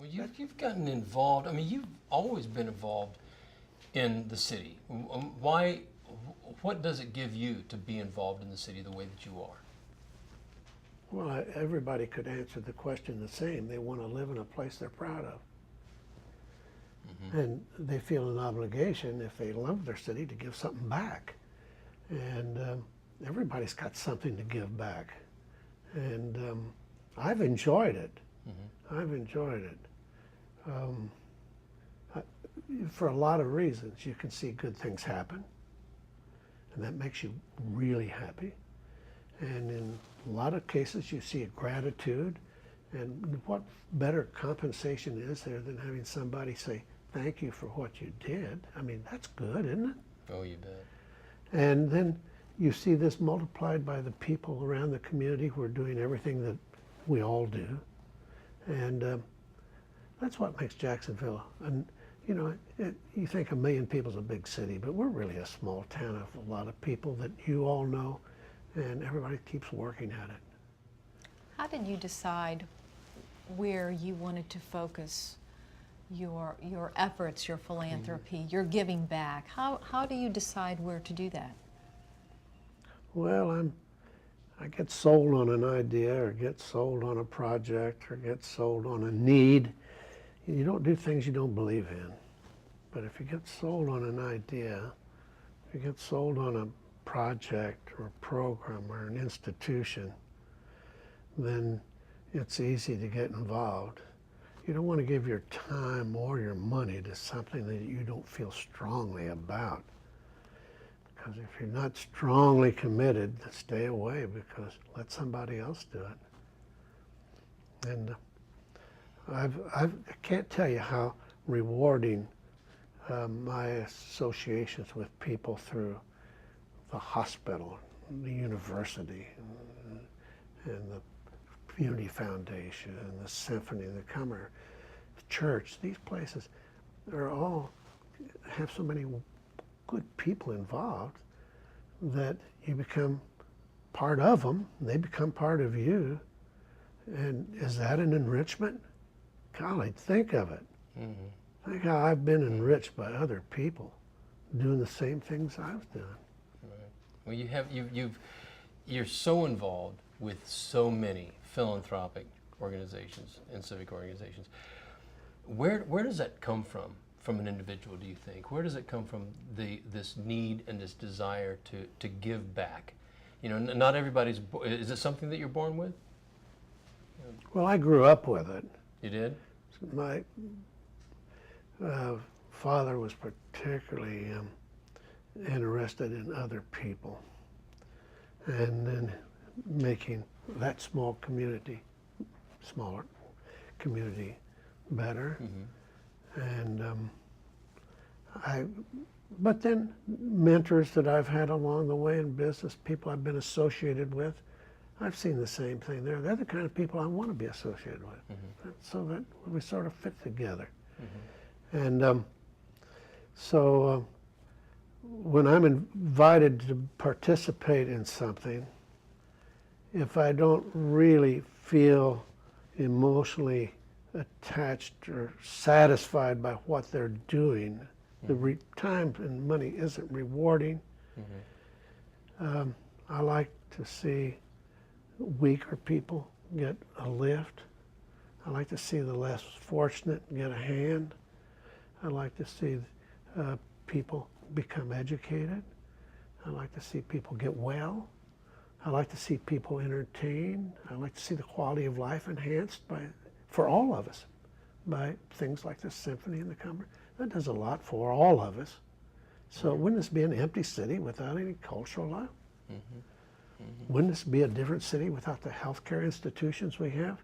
You've gotten involved. I mean, you've always been involved in the city. Why? What does it give you to be involved in the city the way that you are? Well, everybody could answer the question the same. They want to live in a place they're proud of. And they feel an obligation, if they love their city, to give something back. And everybody's got something to give back. And I've enjoyed it. I've enjoyed it. For a lot of reasons. You can see good things happen, and that makes you really happy. And in a lot of cases, you see a gratitude. And what better compensation is there than having somebody say, thank you for what you did? I mean, that's good, isn't it? Oh, you bet. And then you see this multiplied by the people around the community who are doing everything that we all do. And that's what makes Jacksonville. And you know, you think 1 million people is a big city, but we're really a small town of a lot of people that you all know, and everybody keeps working at it. How did you decide where you wanted to focus your efforts, your philanthropy, your giving back? How do you decide where to do that? Well, I get sold on an idea, or get sold on a project, or get sold on a need. You don't do things you don't believe in. But if you get sold on an idea, if you get sold on a project or a program or an institution, then it's easy to get involved. You don't want to give your time or your money to something that you don't feel strongly about. Because if you're not strongly committed, then stay away, because let somebody else do it. And I can't tell you how rewarding my associations with people through the hospital, the university, and the Community Foundation, and the Symphony, the Cummer, the church, these places are all have so many good people involved that you become part of them, and they become part of you. And is that an enrichment? Golly, think of it. Think how I've been enriched by other people doing the same things I've done. Right. Well, you're so involved with so many philanthropic organizations and civic organizations. Where does that come from an individual, do you think? Where does it come from, this need and this desire to give back? You know, not everybody's, is it something that you're born with? Well, I grew up with it. You did? My father was particularly interested in other people, and then making that smaller community better. And but then mentors that I've had along the way in business, people I've been associated with, I've seen the same thing there. They're the kind of people I want to be associated with, so that we sort of fit together. And so when I'm invited to participate in something, if I don't really feel emotionally attached or satisfied by what they're doing, the time and money isn't rewarding. I like to see weaker people get a lift. I like to see the less fortunate get a hand. I like to see people become educated. I like to see people get well. I like to see people entertained. I like to see the quality of life enhanced for all of us by things like the Symphony and the Cummer. That does a lot for all of us. So wouldn't this be an empty city without any cultural life? Wouldn't this be a different city without the healthcare institutions we have?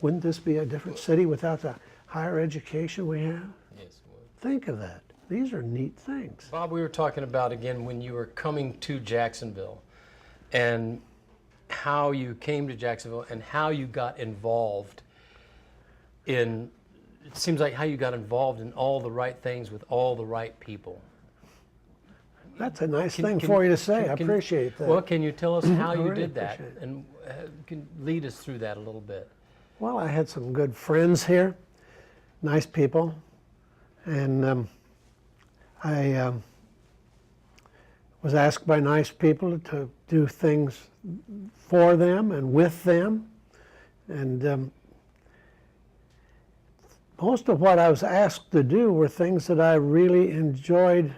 Wouldn't this be a different city without the higher education we have? Yes, it would. Think of that. These are neat things. Bob, we were talking about, again, when you were coming to Jacksonville and how you came to Jacksonville and how you got involved in, it seems like how you got involved in all the right things with all the right people. That's a nice thing for you to say. I appreciate that. Well, can you tell us how I you really did that appreciate it. and can lead us through that a little bit? Well, I had some good friends here, nice people, and I was asked by nice people to do things for them and with them, and most of what I was asked to do were things that I really enjoyed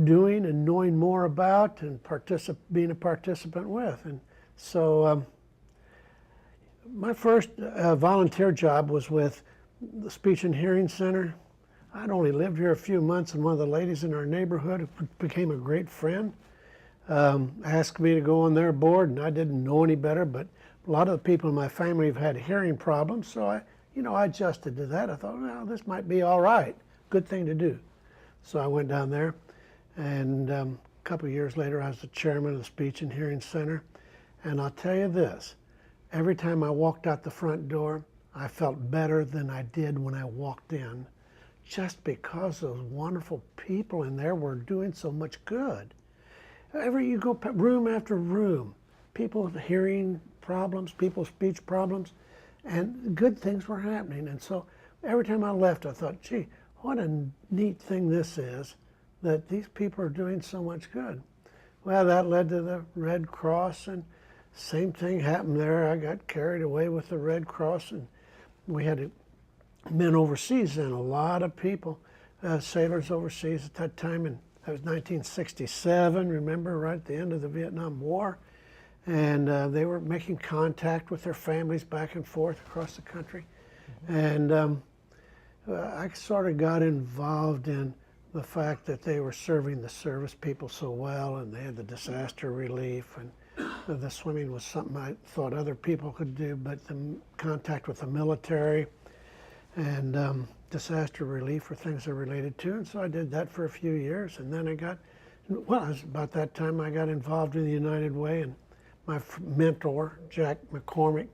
doing and knowing more about and being a participant with. And so my first volunteer job was with the Speech and Hearing Center. I'd only lived here a few months, and one of the ladies in our neighborhood who became a great friend asked me to go on their board, and I didn't know any better, but a lot of the people in my family have had hearing problems, so I adjusted to that. I thought, well, this might be all right, good thing to do. So I went down there, and a couple of years later, I was the chairman of the Speech and Hearing Center, and I'll tell you this, every time I walked out the front door, I felt better than I did when I walked in, just because those wonderful people in there were doing so much good. You go room after room, people with hearing problems, people with speech problems, and good things were happening. And so every time I left, I thought, gee, what a neat thing this is, that these people are doing so much good. Well, that led to the Red Cross, and same thing happened there. I got carried away with the Red Cross, and we had men overseas then, a lot of people, sailors overseas at that time, and that was 1967, remember, right at the end of the Vietnam War. And they were making contact with their families back and forth across the country. And I sort of got involved in the fact that they were serving the service people so well, and they had the disaster relief, and the swimming was something I thought other people could do, but the contact with the military and disaster relief were things they're related to. And so I did that for a few years, and then it was about that time I got involved in the United Way, and my mentor, Jack McCormick,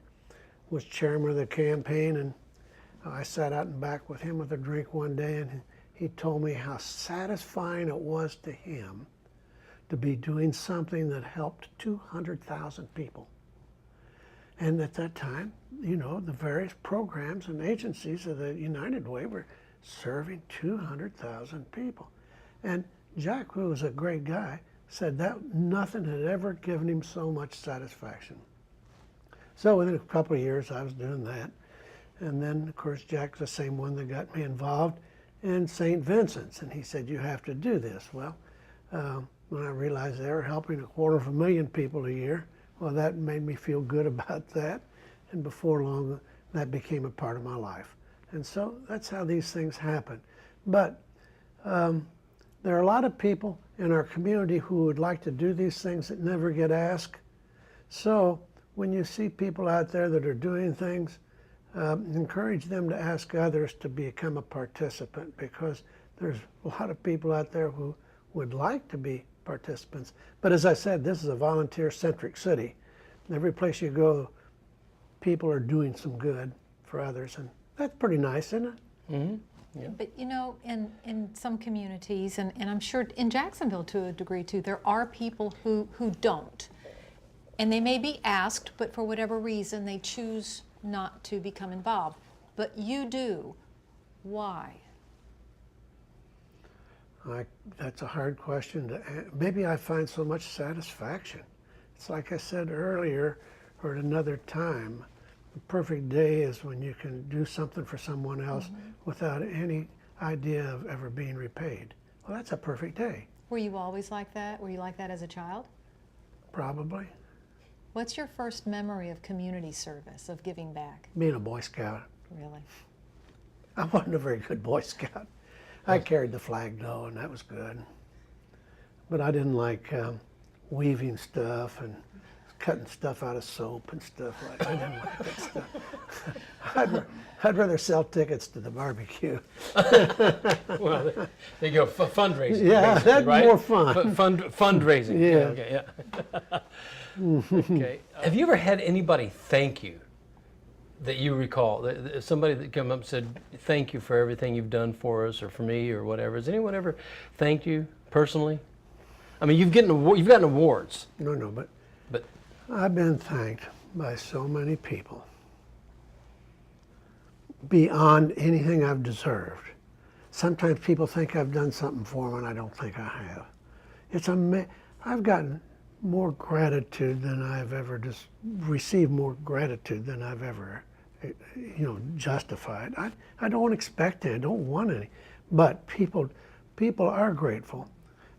was chairman of the campaign, and I sat out in back with him with a drink one day, and he told me how satisfying it was to him to be doing something that helped 200,000 people. And at that time, the various programs and agencies of the United Way were serving 200,000 people. And Jack, who was a great guy, said that nothing had ever given him so much satisfaction. So within a couple of years, I was doing that. And then, of course, Jack's the same one that got me involved in St. Vincent's. And he said, you have to do this. Well, when I realized they were helping 250,000 people a year, well, that made me feel good about that. And before long, that became a part of my life. And so that's how these things happen. But there are a lot of people in our community who would like to do these things that never get asked. So when you see people out there that are doing things, encourage them to ask others to become a participant, because there's a lot of people out there who would like to be participants. But as I said, this is a volunteer-centric city. Every place you go, people are doing some good for others, and that's pretty nice, isn't it? Mm-hmm. Yeah. But in some communities, and I'm sure in Jacksonville to a degree too, there are people who don't. And they may be asked, but for whatever reason, they choose not to become involved. But you do. Why? That's a hard question. Maybe I find so much satisfaction. It's like I said earlier, or at another time, the perfect day is when you can do something for someone else without any idea of ever being repaid. Well, that's a perfect day. Were you always like that? Were you like that as a child? Probably. What's your first memory of community service, of giving back? Being a Boy Scout. Really? I wasn't a very good Boy Scout. I carried the flag though, and that was good. But I didn't like weaving stuff and cutting stuff out of soap and stuff like that. I didn't like that stuff. I'd rather sell tickets to the barbecue. Well, there you go, fundraising. Yeah, basically, that's right? more fun. Fundraising. Yeah. Okay, yeah. Okay. Have you ever had anybody thank you that you recall? Somebody that come up and said, thank you for everything you've done for us or for me or whatever. Has anyone ever thanked you personally? I mean, you've gotten awards. No, but But I've been thanked by so many people. beyond anything I've deserved. Sometimes people think I've done something for them, and I don't think I have. I've gotten more gratitude than I've ever received more gratitude than I've ever, justified. I don't expect any. I don't want any. But people are grateful.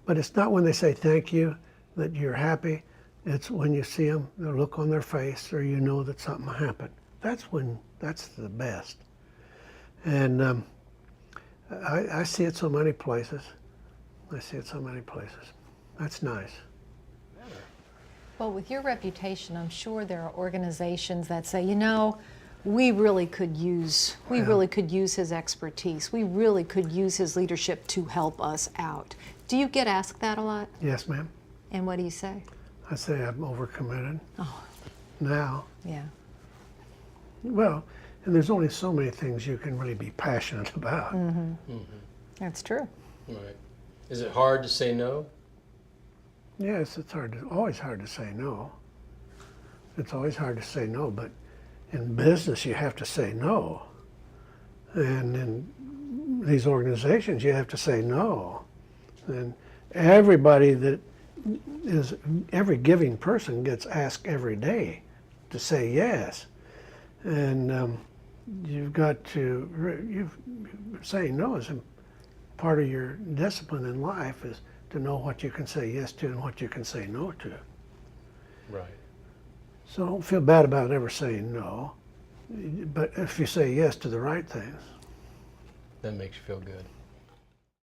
But it's not when they say thank you that you're happy. It's when you see them, the look on their face, or you know that something happened. That's the best. And I see it so many places. That's nice. Well, with your reputation, I'm sure there are organizations that say, we really could use his expertise. We really could use his leadership to help us out. Do you get asked that a lot? Yes, ma'am. And what do you say? I say I'm overcommitted. Oh, Now. yeah. Well, and there's only so many things you can really be passionate about. That's true. Right. Is it hard to say no? Yes, it's always hard to say no. It's always hard to say no, but in business you have to say no. And in these organizations you have to say no. And every giving person gets asked every day to say yes. And you've got to, saying no is part of your discipline in life, is to know what you can say yes to and what you can say no to. Right. So don't feel bad about ever saying no. But if you say yes to the right things. That makes you feel good.